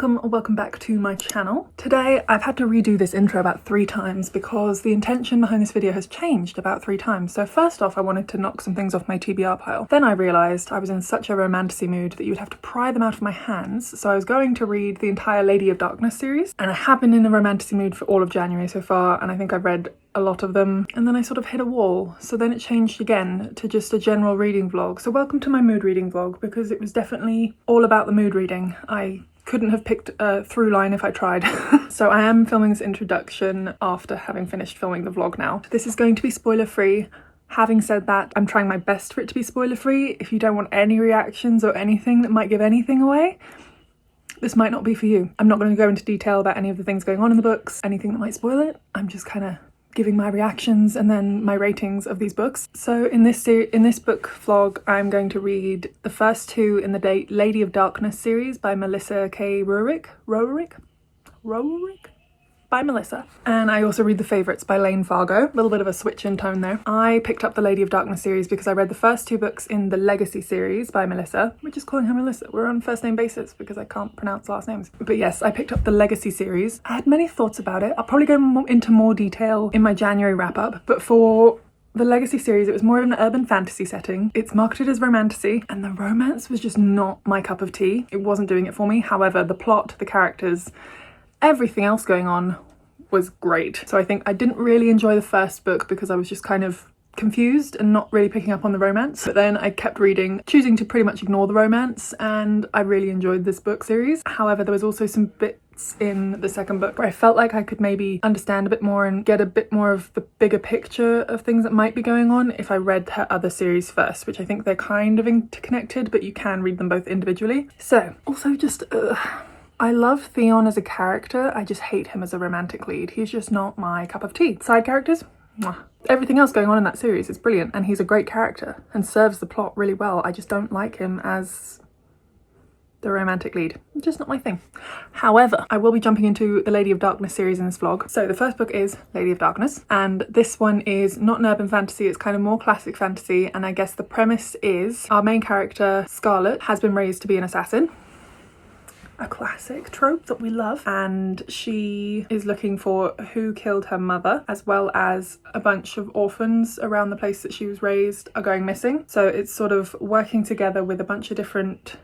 Welcome or welcome back to my channel. Today I've had to redo this intro about 3 times because the intention behind this video has changed about 3 times. So first off, I wanted to knock some things off my TBR pile. Then I realised I was in such a romantasy mood that you would have to pry them out of my hands. So I was going to read the entire Lady of Darkness series, and I have been in a romantasy mood for all of January so far, and I think I've read a lot of them, and then I sort of hit a wall. So then it changed again to just a general reading vlog. So welcome to my mood reading vlog, because it was definitely all about the mood reading. I couldn't have picked a through line if I tried. So I am filming this introduction after having finished filming the vlog now. This is going to be spoiler free. Having said that, I'm trying my best for it to be spoiler free. If you don't want any reactions or anything that might give anything away, this might not be for you. I'm not going to go into detail about any of the things going on in the books, anything that might spoil it. I'm just kind of giving my reactions and then my ratings of these books. So in this book vlog, I'm going to read the first 2 in the Lady of Darkness series by Melissa K Roehrich by Melissa. And I also read the favourites by Layne Fargo. A little bit of a switch in tone there. I picked up the Lady of Darkness series because I read the first 2 books in the Legacy series by Melissa. We're just calling her Melissa. We're on first name basis because I can't pronounce last names. But yes, I picked up the Legacy series. I had many thoughts about it. I'll probably go into more detail in my January wrap up. But for the Legacy series, it was more of an urban fantasy setting. It's marketed as romantasy, and the romance was just not my cup of tea. It wasn't doing it for me. However, the plot, the characters, everything else going on was great. So I think I didn't really enjoy the first book because I was just kind of confused and not really picking up on the romance. But then I kept reading, choosing to pretty much ignore the romance, and I really enjoyed this book series. However, there was also some bits in the second book where I felt like I could maybe understand a bit more and get a bit more of the bigger picture of things that might be going on if I read her other series first, which I think they're kind of interconnected, but you can read them both individually. So also just I love Theon as a character, I just hate him as a romantic lead. He's just not my cup of tea. Side characters? Mwah. Everything else going on in that series is brilliant, and he's a great character and serves the plot really well. I just don't like him as the romantic lead. Just not my thing. However, I will be jumping into the Lady of Darkness series in this vlog. So the first book is Lady of Darkness, and this one is not an urban fantasy, it's kind of more classic fantasy, and I guess the premise is our main character, Scarlet, has been raised to be an assassin. A classic trope that we love, and she is looking for who killed her mother, as well as a bunch of orphans around the place that she was raised are going missing. So it's sort of working together with a bunch of different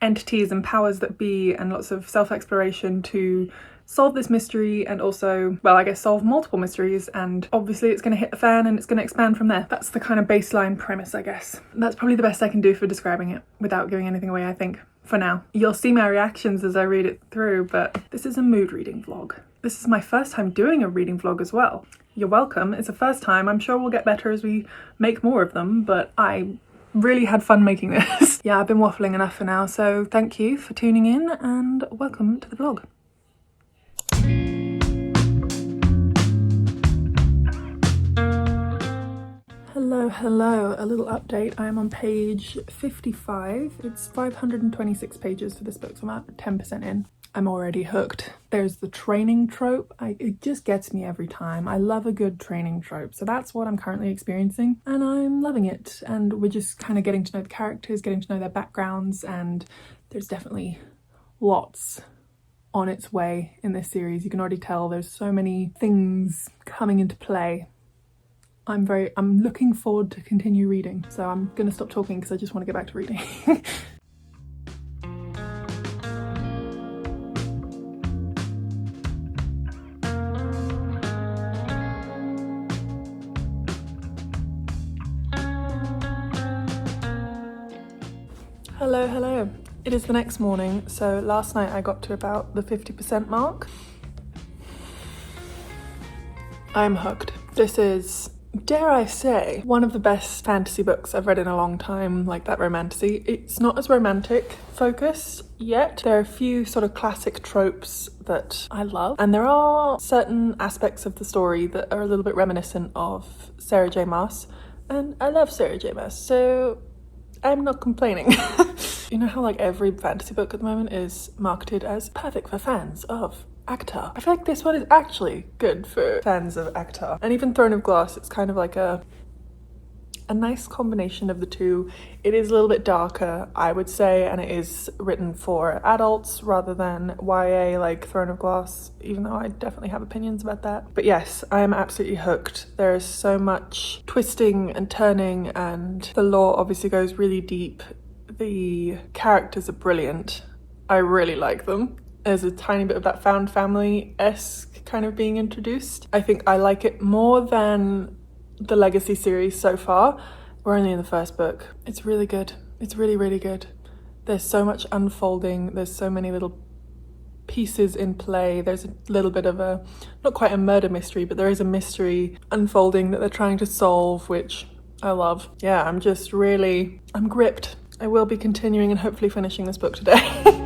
entities and powers that be, and lots of self-exploration to solve this mystery, and also, well, I guess solve multiple mysteries, and obviously it's going to hit the fan and it's going to expand from there. That's the kind of baseline premise, I guess. That's probably the best I can do for describing it without giving anything away, I think, for now. You'll see my reactions as I read it through, but this is a mood reading vlog. This is my first time doing a reading vlog as well. You're welcome. It's a first time. I'm sure we'll get better as we make more of them, but I really had fun making this. Yeah, I've been waffling enough for now, so thank you for tuning in and welcome to the vlog. Hello, a little update. I am on page 55. It's 526 pages for this book, so I'm at 10% in. I'm already hooked. There's the training trope. It just gets me every time. I love a good training trope, so that's what I'm currently experiencing, and I'm loving it. And we're just kind of getting to know the characters, getting to know their backgrounds, and there's definitely lots on its way in this series. You can already tell there's so many things coming into play. I'm looking forward to continue reading, so I'm gonna stop talking because I just want to get back to reading. Hello. It is the next morning, so last night I got to about the 50% mark. I'm hooked. This is, dare I say, one of the best fantasy books I've read in a long time, like that romantasy. It's not as romantic focused yet. There are a few sort of classic tropes that I love, and there are certain aspects of the story that are a little bit reminiscent of Sarah J Maas, and I love Sarah J Maas, so I'm not complaining. You know how like every fantasy book at the moment is marketed as perfect for fans of ACOTAR? I feel like this one is actually good for fans of ACOTAR. And even Throne of Glass, it's kind of like a a nice combination of the two. It is a little bit darker, I would say, and it is written for adults rather than YA like Throne of Glass, even though I definitely have opinions about that. But yes, I am absolutely hooked. There is so much twisting and turning, and the lore obviously goes really deep. The characters are brilliant. I really like them. There's a tiny bit of that found family-esque kind of being introduced. I think I like it more than the Legacy series so far. We're only in the first book. It's really good. It's really, really good. There's so much unfolding. There's so many little pieces in play. There's a little bit of a, not quite a murder mystery, but there is a mystery unfolding that they're trying to solve, which I love. Yeah, I'm gripped. I will be continuing and hopefully finishing this book today.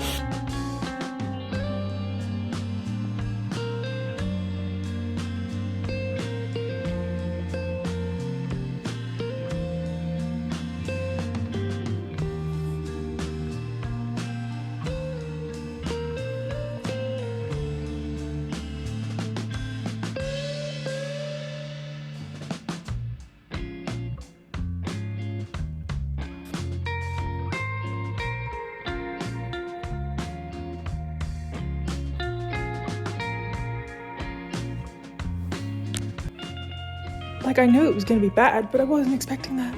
Like, I knew it was going to be bad, but I wasn't expecting that.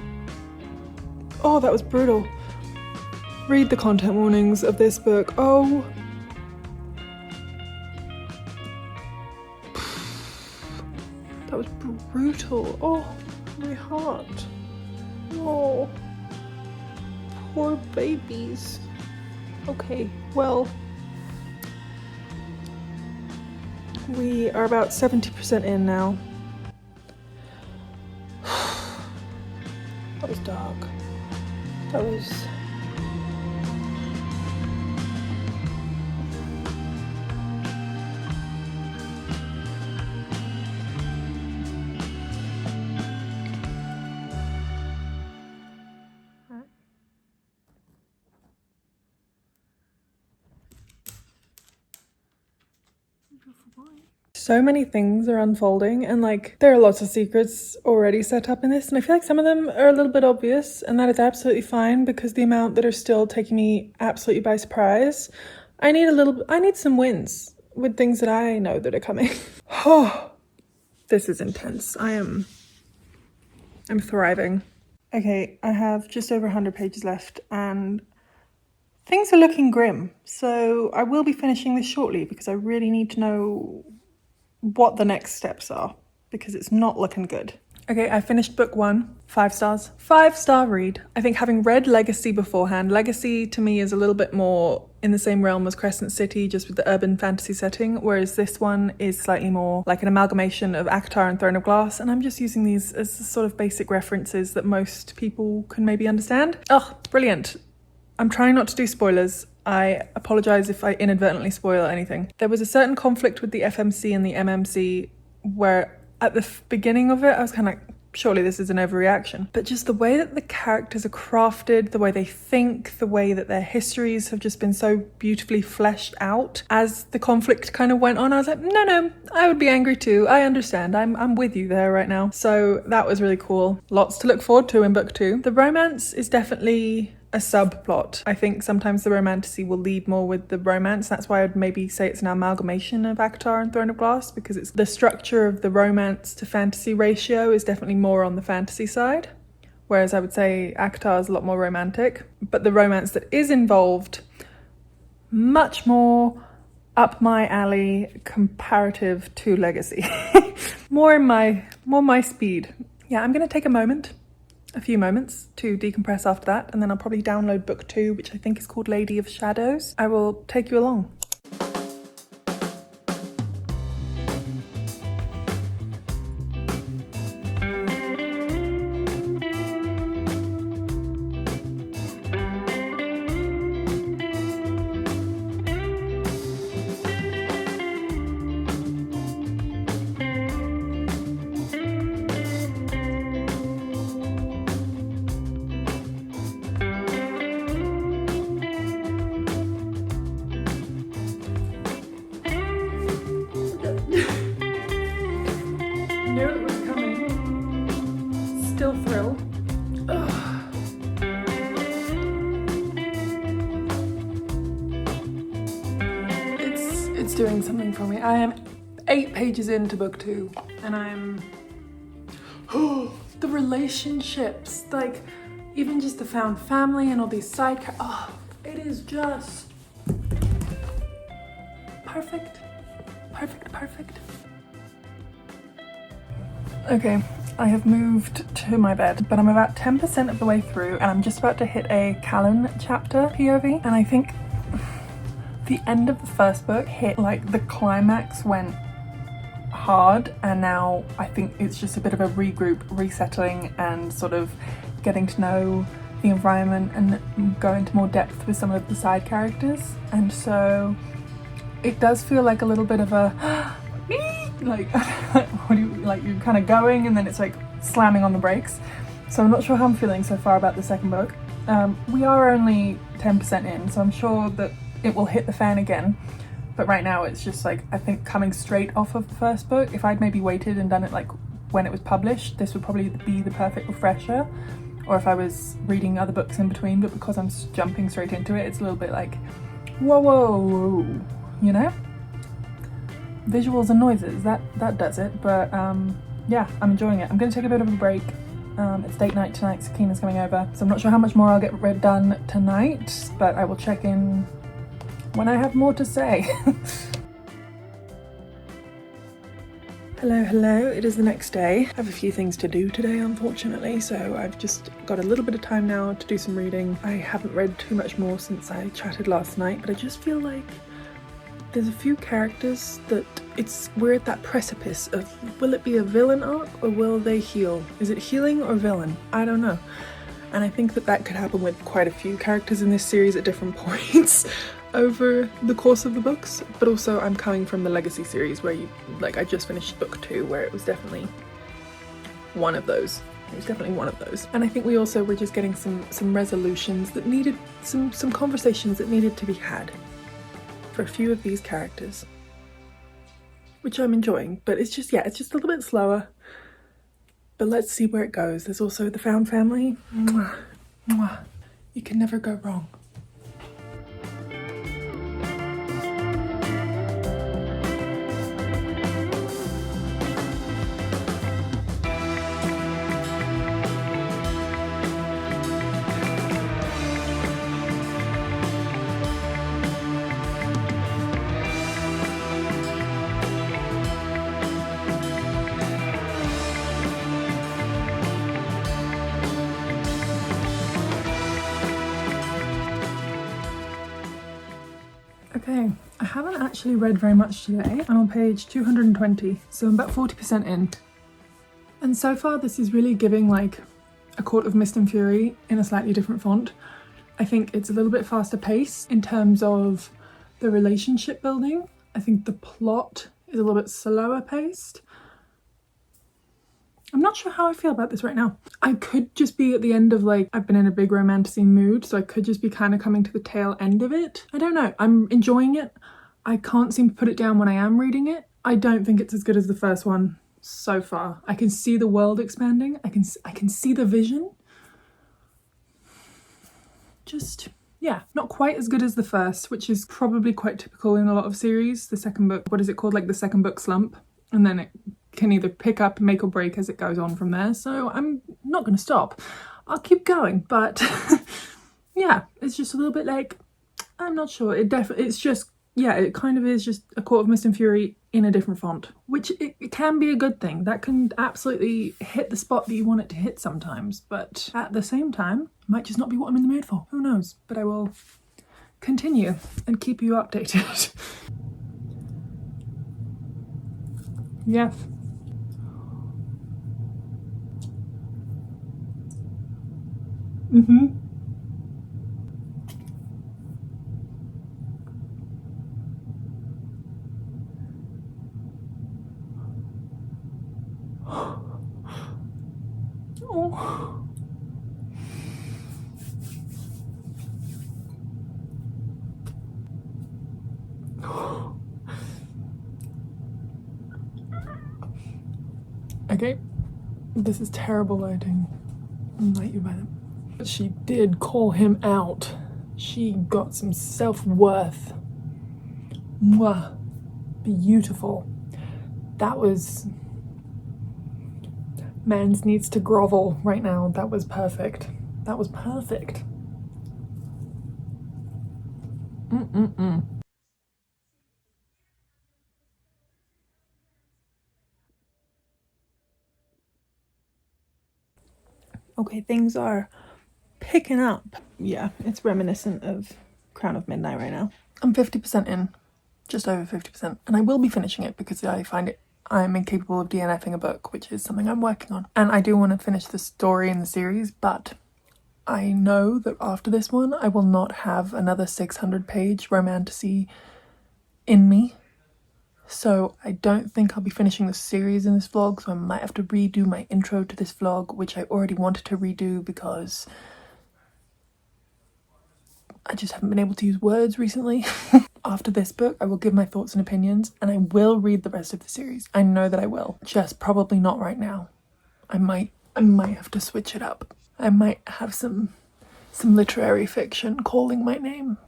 Oh, that was brutal. Read the content warnings of this book. Oh. That was brutal. Oh, my heart. Oh. Poor babies. Okay, well. We are about 70% in now. That was dark. That was... So many things are unfolding, and like there are lots of secrets already set up in this, and I feel like some of them are a little bit obvious, and that is absolutely fine because the amount that are still taking me absolutely by surprise. I need some wins with things that I know that are coming. Oh, this is intense. I'm thriving. Okay, I have just over 100 pages left and things are looking grim. So I will be finishing this shortly because I really need to know what the next steps are because it's not looking good. Okay, I finished book 1, 5 stars. 5-star read. I think having read Legacy beforehand, Legacy to me is a little bit more in the same realm as Crescent City, just with the urban fantasy setting, whereas this one is slightly more like an amalgamation of ACOTAR and Throne of Glass, and I'm just using these as sort of basic references that most people can maybe understand. Oh, brilliant. I'm trying not to do spoilers. I apologise if I inadvertently spoil anything. There was a certain conflict with the FMC and the MMC where at the beginning of it, I was kind of like, surely this is an overreaction. But just the way that the characters are crafted, the way they think, the way that their histories have just been so beautifully fleshed out as the conflict kind of went on, I was like, no, I would be angry too. I understand. I'm with you there right now. So that was really cool. Lots to look forward to in book 2. The romance is definitely a subplot. I think sometimes the romantasy will lead more with the romance. That's why I'd maybe say it's an amalgamation of ACOTAR and Throne of Glass, because it's the structure of the romance to fantasy ratio is definitely more on the fantasy side, whereas I would say ACOTAR is a lot more romantic. But the romance that is involved, much more up my alley comparative to Legacy. more my speed. Yeah, I'm gonna take a few moments to decompress after that, and then I'll probably download book 2, which I think is called Lady of Shadows. I will take you along. Knew it was coming. Still thrilled. It's doing something for me. I am 8 pages into book 2 and I'm... the relationships, like even just the found family and all these side it is just perfect. Perfect. Okay, I have moved to my bed, but I'm about 10% of the way through and I'm just about to hit a Callan chapter POV, and I think the end of the first book hit, like the climax went hard, and now I think it's just a bit of a regroup, resettling and sort of getting to know the environment and go into more depth with some of the side characters. And so it does feel like a little bit of a like what do you like, you're kind of going and then it's like slamming on the brakes. So I'm not sure how I'm feeling so far about the second book. We are only 10% in, so I'm sure that it will hit the fan again, but right now it's just like, I think coming straight off of the first book, if I'd maybe waited and done it like when it was published, this would probably be the perfect refresher, or if I was reading other books in between, but because I'm jumping straight into it, it's a little bit like whoa, you know? Visuals and noises, that does it. But yeah, I'm enjoying it. I'm going to take a bit of a break. It's date night tonight, so Keena's coming over, so I'm not sure how much more I'll get done tonight, but I will check in when I have more to say. Hello, it is the next day. I have a few things to do today, unfortunately, so I've just got a little bit of time now to do some reading. I haven't read too much more since I chatted last night, but I just feel like there's a few characters that we're at that precipice of, will it be a villain arc or will they heal? Is it healing or villain? I don't know. And I think that could happen with quite a few characters in this series at different points over the course of the books. But also I'm coming from the Legacy series where I just finished book 2 where it was definitely one of those. And I think we also were just getting some resolutions that needed, some conversations that needed to be had for a few of these characters, which I'm enjoying, but it's just a little bit slower, but let's see where it goes. There's also the found family. Mwah, mwah. You can never go wrong. Okay, I haven't actually read very much today. I'm on page 220, so I'm about 40% in. And so far this is really giving like A Court of Mist and Fury in a slightly different font. I think it's a little bit faster paced in terms of the relationship building. I think the plot is a little bit slower paced. I'm not sure how I feel about this right now. I could just be at the end of I've been in a big romantasy mood, so I could just be kind of coming to the tail end of it. I don't know. I'm enjoying it. I can't seem to put it down when I am reading it. I don't think it's as good as the first one so far. I can see the world expanding. I can see the vision. Just, yeah, not quite as good as the first, which is probably quite typical in a lot of series. The second book, what is it called? Like the second book slump. And then it can either pick up, make or break as it goes on from there. So I'm not going to stop. I'll keep going, but yeah, it's just a little bit I'm not sure. It kind of is just A Court of Mist and Fury in a different font, which it can be a good thing. That can absolutely hit the spot that you want it to hit sometimes, but at the same time, it might just not be what I'm in the mood for. Who knows? But I will continue and keep you updated. Yes. Mm-hmm. Oh. Okay, this is terrible lighting. I'll light you by them. But she did call him out. She got some self-worth. Mwah. beautiful. That was... Mans needs to grovel right now. That was perfect. That was perfect. Okay, things are picking up. Yeah, it's reminiscent of Crown of Midnight right now. I'm 50% in, just over 50%, and I will be finishing it because I find it I'm incapable of DNFing a book, which is something I'm working on. And I do want to finish the story in the series, but I know that after this one, I will not have another 600-page romantasy in me. So I don't think I'll be finishing the series in this vlog, so I might have to redo my intro to this vlog, which I already wanted to redo because I just haven't been able to use words recently. After this book, I will give my thoughts and opinions, and I will read the rest of the series. I know that I will, just probably not right now. I might have to switch it up. I might have some literary fiction calling my name.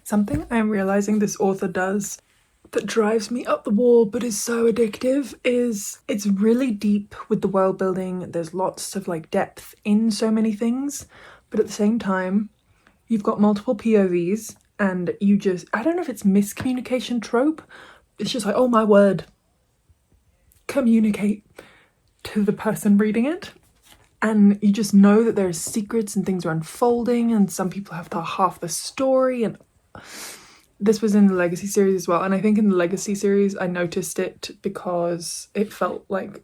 Something I'm realizing this author does that drives me up the wall but is so addictive is it's really deep with the world building. There's lots of like depth in so many things, but at the same time you've got multiple POVs and you just, I don't know if it's miscommunication trope, it's just like, oh my word, communicate to the person reading it. And you just know that there's secrets and things are unfolding and some people have half the story. And this was in the Legacy series as well. And I think in the Legacy series, I noticed it because it felt like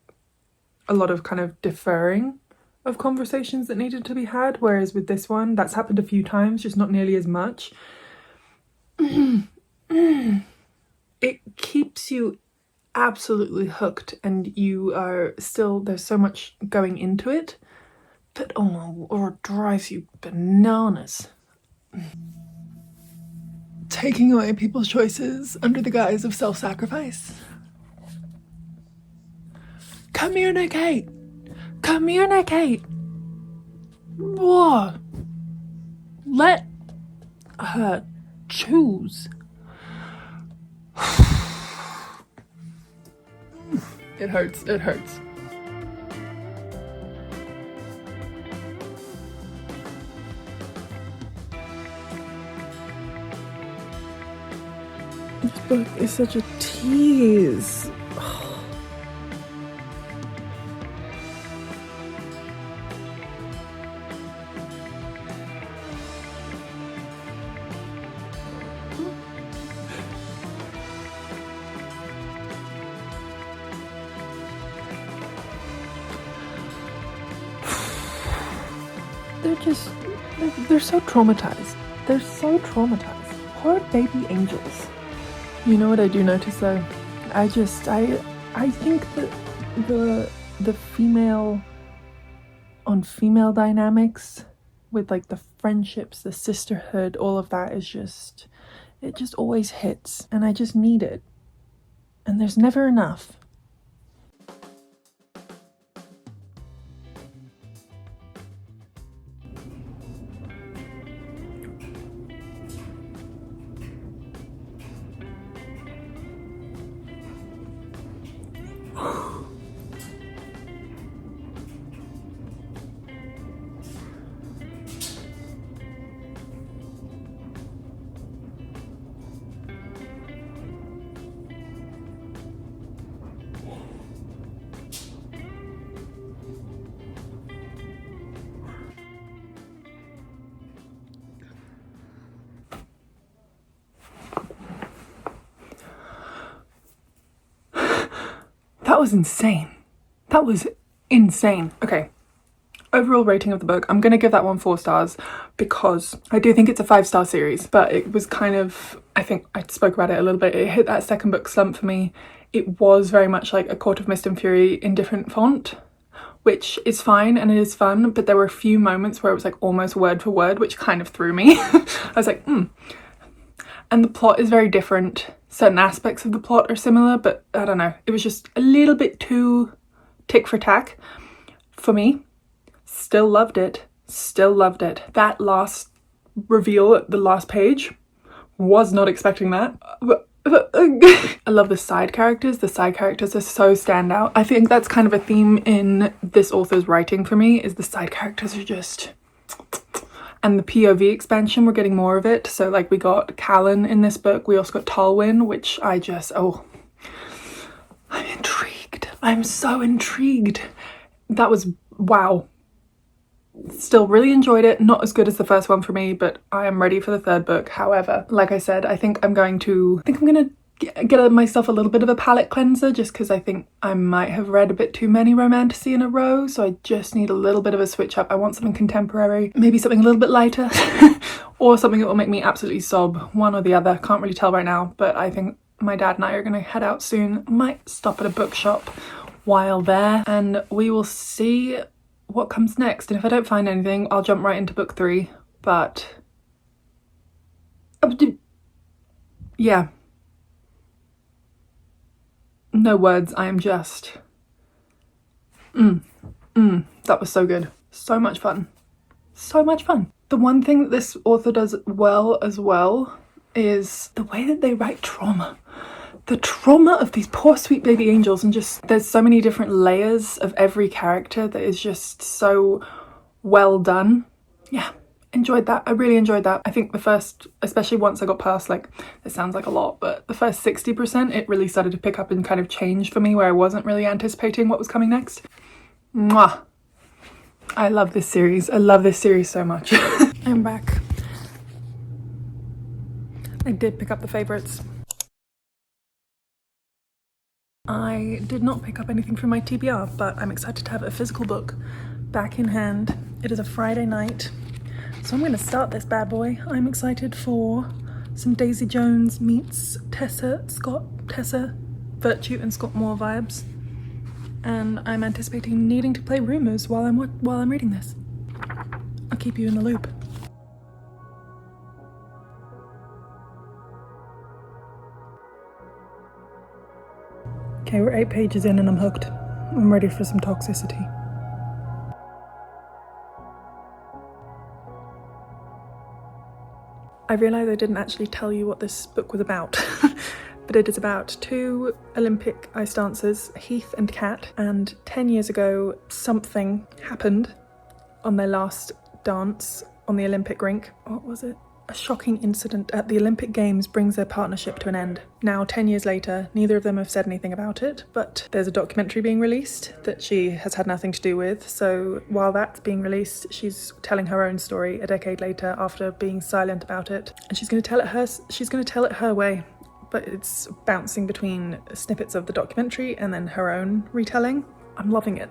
a lot of kind of deferring of conversations that needed to be had. Whereas with this one, that's happened a few times, just not nearly as much. It keeps you absolutely hooked and you are still, there's so much going into it. But oh no, or it drives you bananas. Taking away people's choices under the guise of self-sacrifice. Communicate! Communicate! Whoa! Let her choose. It hurts, it hurts. This book is such a tease. They're so traumatized. They're so traumatized. Poor baby angels. You know what I do notice though? I think that the female on female dynamics with like the friendships, the sisterhood, all of that is just, it just always hits and I just need it. And there's never enough. That was insane. That was insane. Okay, overall rating of the book, I'm gonna give that one 4 stars because I do think it's a 5-star series, but it was kind of, I think I spoke about it a little bit, it hit that second book slump for me. It was very much like A Court of Mist and Fury in different font, which is fine and it is fun, but there were a few moments where it was like almost word for word, which kind of threw me. I was like, And the plot is very different. Certain aspects of the plot are similar, but I don't know. It was just a little bit too tick for tack for me. Still loved it. Still loved it. That last reveal at the last page, was not expecting that. I love the side characters. The side characters are so standout. I think that's kind of a theme in this author's writing for me, is the side characters are just... And the POV expansion, we're getting more of it. So like we got Callan in this book. We also got Talwyn, which I just... Oh, I'm intrigued. I'm so intrigued. That was... Wow. Still really enjoyed it. Not as good as the first one for me, but I am ready for the third book. However, like I said, I think I'm going to get myself a little bit of a palate cleanser, just because I think I might have read a bit too many romantasy in a row, so I just need a little bit of a switch up. I want something contemporary, maybe something a little bit lighter, or something that will make me absolutely sob. One or the other, can't really tell right now, but I think my dad and I are going to head out soon. Might stop at a bookshop while there, and we will see what comes next. And if I don't find anything, I'll jump right into book 3. But yeah, no words. I am just that was so good. So much fun. So much fun. The one thing that this author does well as well is the way that they write trauma. The trauma of these poor sweet baby angels, and just there's so many different layers of every character that is just so well done. Yeah, enjoyed that. I really enjoyed that. I think the first, especially once I got past, like, it sounds like a lot, but the first 60%, it really started to pick up and kind of change for me, where I wasn't really anticipating what was coming next. Mwah! I love this series. I love this series so much. I'm back. I did pick up the favourites. I did not pick up anything from my TBR, but I'm excited to have a physical book back in hand. It is a Friday night, so I'm going to start this bad boy. I'm excited for some Daisy Jones meets Tessa, Virtue and Scott Moore vibes, and I'm anticipating needing to play Rumours while I'm reading this. I'll keep you in the loop. Okay, we're 8 pages in and I'm hooked. I'm ready for some toxicity. I realised I didn't actually tell you what this book was about, but it is about 2 Olympic ice dancers, Heath and Kat, and 10 years ago something happened on their last dance on the Olympic rink. What was it? A shocking incident at the Olympic Games brings their partnership to an end. Now, 10 years later, neither of them have said anything about it, but there's a documentary being released that she has had nothing to do with. So while that's being released, she's telling her own story a decade later after being silent about it. And she's going to tell it her way, but it's bouncing between snippets of the documentary and then her own retelling. I'm loving it.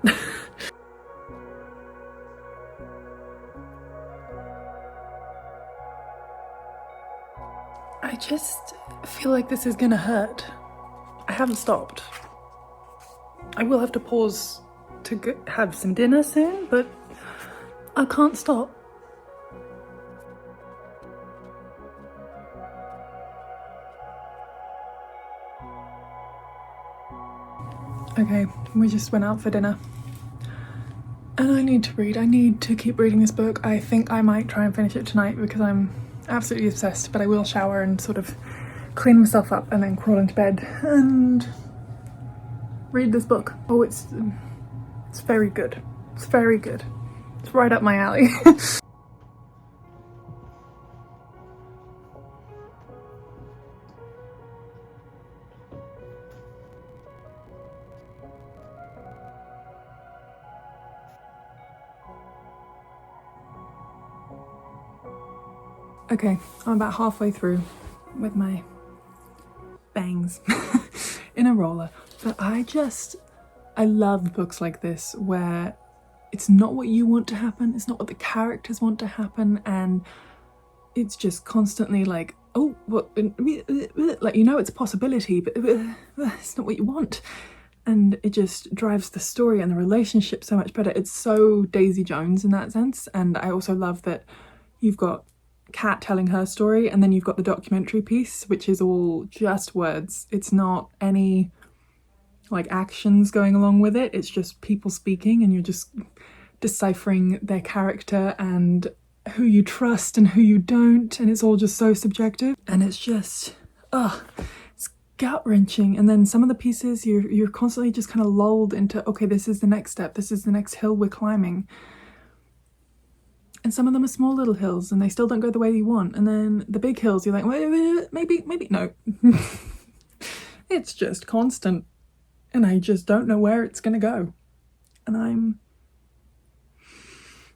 I just feel like this is gonna hurt. I haven't stopped. I will have to pause to have some dinner soon, but I can't stop. Okay, we just went out for dinner. And I need to read. I need to keep reading this book. I think I might try and finish it tonight because I'm absolutely obsessed, but I will shower and sort of clean myself up and then crawl into bed and read this book. Oh, it's very good. It's very good. It's right up my alley. Okay, I'm about halfway through with my bangs in a roller, but I love books like this where it's not what you want to happen, it's not what the characters want to happen, and it's just constantly like, oh, what, like, you know, it's a possibility, but it's not what you want. And it just drives the story and the relationship so much better. It's so Daisy Jones in that sense. And I also love that you've got Kat telling her story, and then you've got the documentary piece, which is all just words. It's not any like actions going along with it. It's just people speaking, and you're just deciphering their character and who you trust and who you don't, and it's all just so subjective. And it's just, it's gut-wrenching. And then some of the pieces you're constantly just kind of lulled into, okay, this is the next step, this is the next hill we're climbing. And some of them are small little hills and they still don't go the way you want. And then the big hills, you're like, wait, maybe no. It's just constant. And I just don't know where it's gonna go. And I'm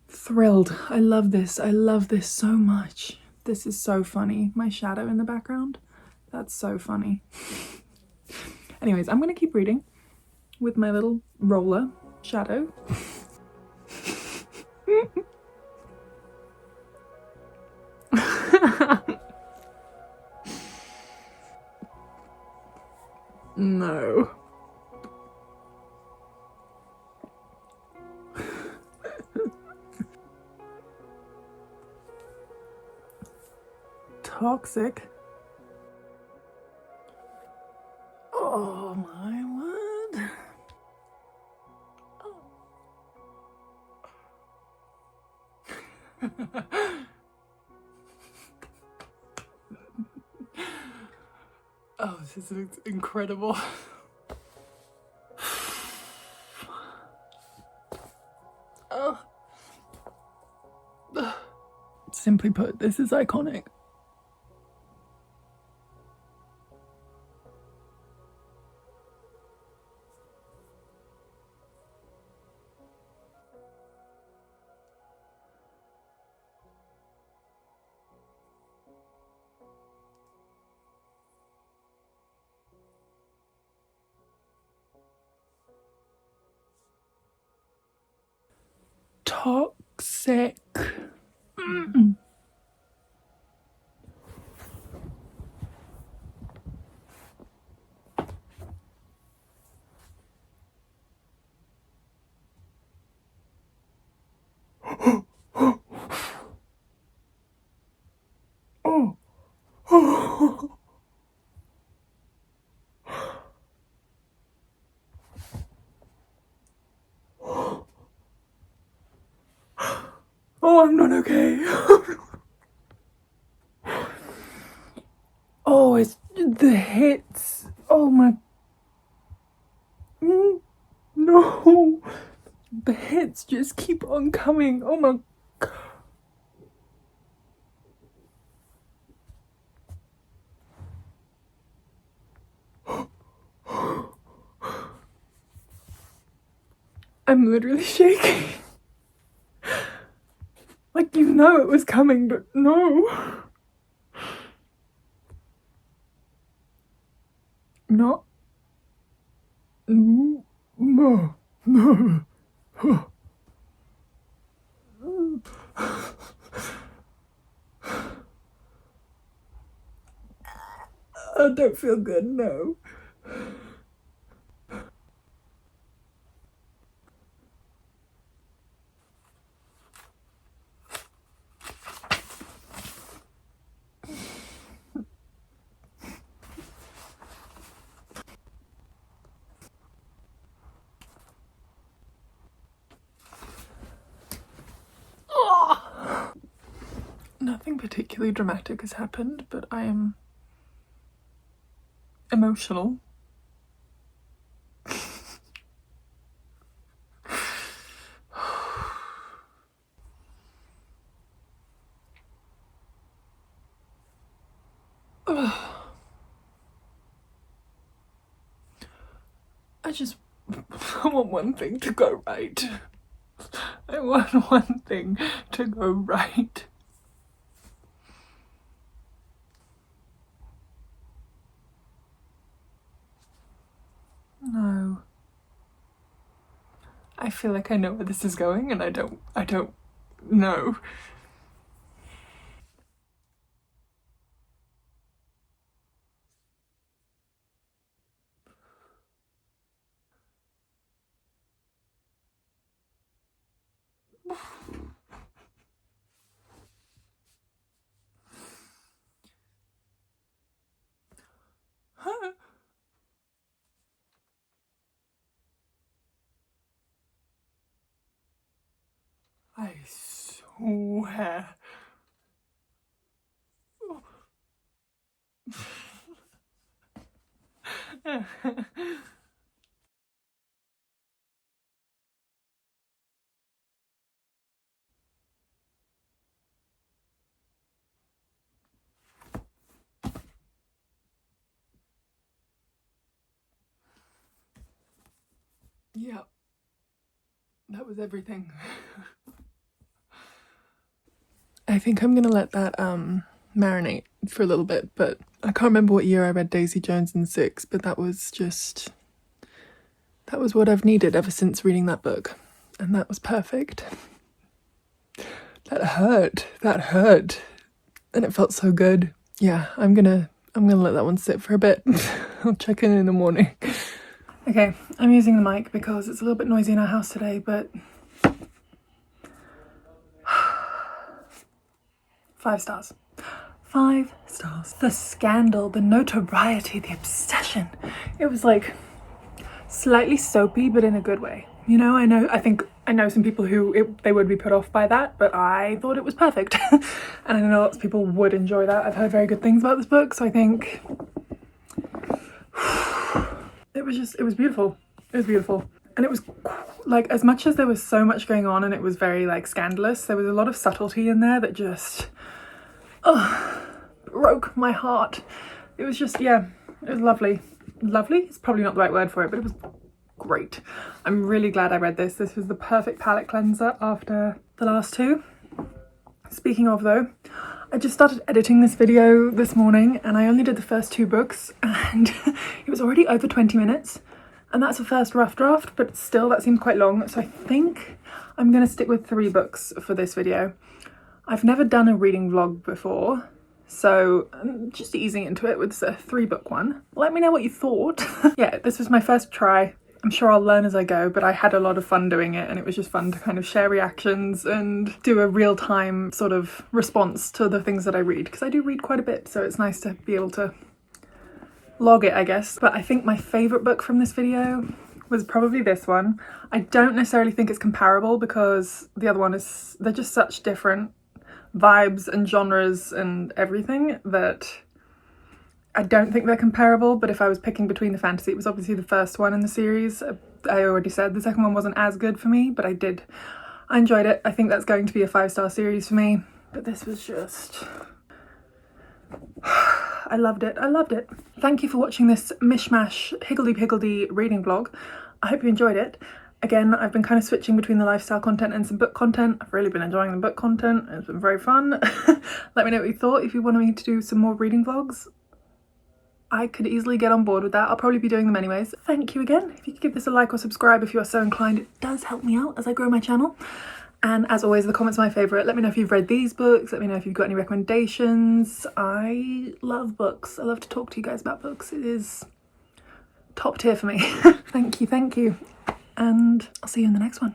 thrilled. I love this. I love this so much. This is so funny. My shadow in the background. That's so funny. Anyways, I'm gonna keep reading with my little roller shadow. No. Toxic. Oh my word. Oh, this is incredible. Oh. Simply put, this is iconic. Toxic. Oh, I'm not okay. Oh, it's the hits. Oh my. No. The hits just keep on coming. Oh my. I'm literally shaking. Like, you know it was coming, but no. No. No. No. I don't feel good, no. Nothing particularly dramatic has happened, but I am emotional. I want one thing to go right. I want one thing to go right. No. I feel like I know where this is going and I don't know. I swear. Yeah, that was everything. I think I'm gonna let that marinate for a little bit, but I can't remember what year I read Daisy Jones and Six, but that was what I've needed ever since reading that book, and that was perfect. That hurt, and it felt so good. Yeah, I'm gonna let that one sit for a bit. I'll check in the morning. Okay, I'm using the mic because it's a little bit noisy in our house today, but 5 stars. 5 stars. The scandal, the notoriety, the obsession. It was like slightly soapy, but in a good way. You know, I know some people who they would be put off by that, but I thought it was perfect. And I know lots of people would enjoy that. I've heard very good things about this book, so I think it was beautiful. It was beautiful. And it was like, as much as there was so much going on and it was very like scandalous, there was a lot of subtlety in there that just broke my heart. It was just, yeah, it was lovely. Lovely? It's probably not the right word for it, but it was great. I'm really glad I read this. This was the perfect palate cleanser after the last 2. Speaking of though, I just started editing this video this morning and I only did the first 2 books and it was already over 20 minutes. And that's a first rough draft, but still that seems quite long. So I think I'm going to stick with 3 books for this video. I've never done a reading vlog before, so I'm just easing into it with a 3-book one. Let me know what you thought. Yeah, this was my first try. I'm sure I'll learn as I go, but I had a lot of fun doing it and it was just fun to kind of share reactions and do a real-time sort of response to the things that I read, because I do read quite a bit, so it's nice to be able to log it, I guess. But I think my favourite book from this video was probably this one. I don't necessarily think it's comparable because the other one they're just such different vibes and genres and everything that I don't think they're comparable. But if I was picking between the fantasy, it was obviously the first one in the series. I already said the second one wasn't as good for me, but I enjoyed it. I think that's going to be a 5-star series for me. But this was just... I loved it. I loved it. Thank you for watching this mishmash higgledy-piggledy reading vlog. I hope you enjoyed it. Again, I've been kind of switching between the lifestyle content and some book content. I've really been enjoying the book content. It's been very fun. Let me know what you thought. If you want me to do some more reading vlogs, I could easily get on board with that. I'll probably be doing them anyways. Thank you again. If you could give this a like or subscribe if you are so inclined, it does help me out as I grow my channel. And as always, the comments are my favourite. Let me know if you've read these books. Let me know if you've got any recommendations. I love books. I love to talk to you guys about books. It is top tier for me. Thank you. And I'll see you in the next one.